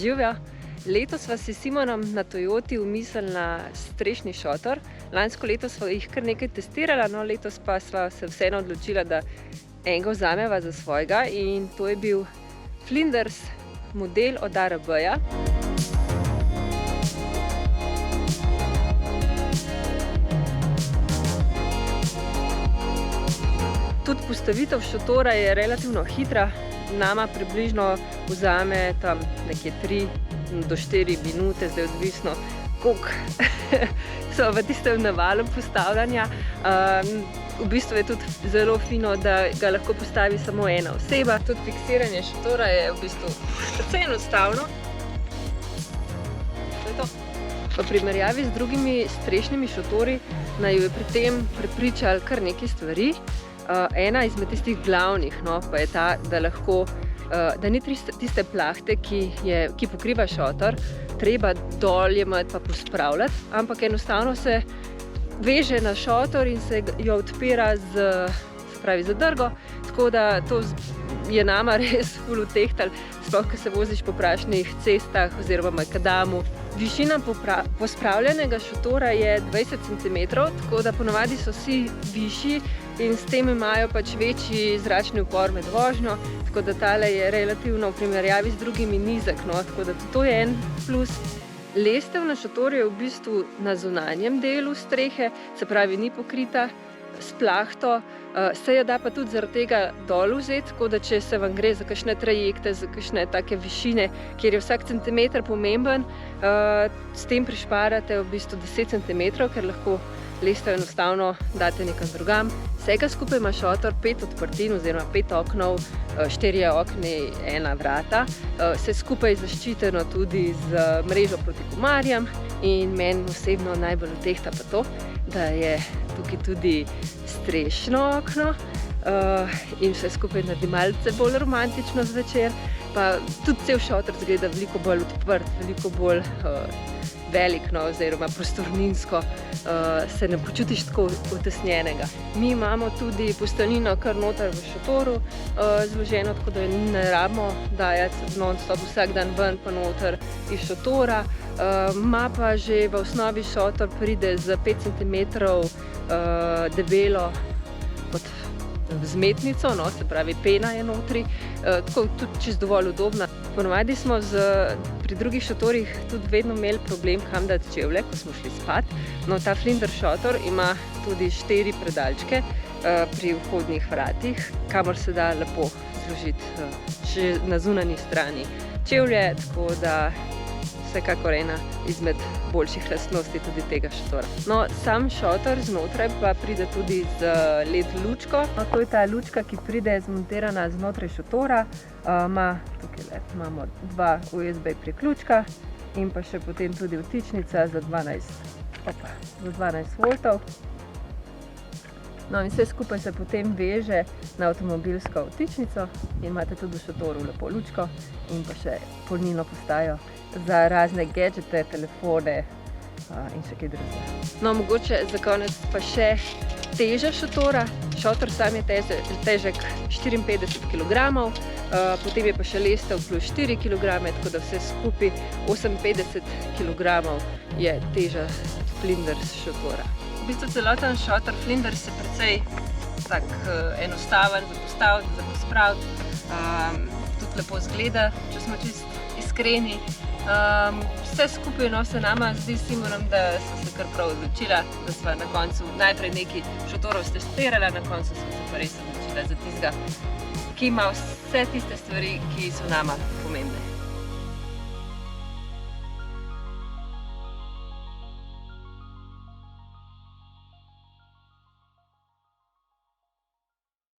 Živjo! Letos sva si s Simonom na Toyoti umislili na strešni šotor. Lansko leto sva jih kar nekaj testirala, no letos pa sva se vseeno odločila, da enega vzameva za svojega in to je bil Flinders model od ARB-ja. Tudi postavitev šotora je relativno hitra, nama približno vzame tam nekje 3 do 4 minute, zdaj odvisno, koliko so v tistem navalu postavljanja. V bistvu je tudi zelo fino, da ga lahko postavi samo ena oseba. Tudi fiksiranje šotora je v bistvu precej enostavno. To je to. V primerjavi z drugimi strešnimi šotori naju je pri tem prepričali kar nekaj stvari. Ena izmed tistih glavnih pa je ta, da ni tiste plahte, ki pokriva šotor, treba dol jemati pa pospravljati, ampak enostavno se veže na šotor in se jo odpira z zadrgo, tako da to je nama res ful utehtalo, sploh ko se voziš po prašnih cestah oziroma makadamu. Višina pospravljenega šotora je 20 cm, tako da ponavadi so vsi višji in s tem imajo pač večji zračni upor med vožnjo, tako da tale je relativno v primerjavi z drugimi nizek, tako da to je en plus. Lestev na šotorju je v bistvu na zunanjem delu strehe, se pravi ni pokrita s plahto, se jo da pa tudi zaradi tega dol vzeti, tako da če se vam gre za kakšne trajekte, za kakšne take višine, kjer je vsak centimeter pomemben, s tem prišparate v bistvu 10 cm, ker lahko lestev enostavno date nekam drugam. Vsega skupaj ima šotor 5 odprtin oziroma 5 oknov, 4 okni, 1 vrata. Vse skupaj je zaščiteno tudi z mrežo proti komarjem in meni osebno najbolj utehta pa to, da je tukaj tudi strešno okno in vse skupaj naredi malce bolj romantično zvečer, pa tudi cel šotor izgleda veliko bolj odprt, veliko bolj velik, oziroma prostorninsko se ne počutiš tako utesnjenega. Mi imamo tudi posteljnino kar noter v šotoru zloženo, tako da ne rabimo dajati non-stop vsak dan ven pa noter iz šotora. Ma pa že v osnovi šotor pride z 5 cm debelo kot vzmetnico, se pravi pena je notri, tako tudi čisto dovolj udobna. Ponavadi smo pri drugih šotorih tudi vedno imeli problem, kam dati čevlje, ko smo šli spat. No, ta Flinders šotor ima tudi 4 predalčke pri vhodnih vratih, kamor se da lepo zložiti na zunanji strani čevlje, tako da vsekakor ena izmed boljših lastnosti tudi tega šotora. No, sam šotor znotraj pa pride tudi z LED lučko. To je ta lučka, ki pride zmontirana znotraj šotora. Tukaj imamo 2 USB priključka in pa še potem tudi vtičnica za 12 voltov. No in vse skupaj se potem veže na avtomobilsko vtičnico in imate tudi v šotoru lepo lučko in pa še polnilno postajo za razne gadžete, telefone in še kaj drugega. No, mogoče za konec pa še teža šotora. Šotor sam je težek 54 kg, potem je pa še lestev plus 4 kg, tako da vse skupaj 58 kg je teža Flinders šotora. V bistvu celoten šotor Flinders je precej tak enostaven za postaviti, za pospraviti, tudi lepo zgleda, če smo čisto iskreni. Vse skupaj se nama zdi s Simonom, da so se kar prav odločila, da sva na koncu najprej nekaj šotorov testirala, na koncu smo se pa res odločila za tistega, ki ima vse tiste stvari, ki so nama pomembne.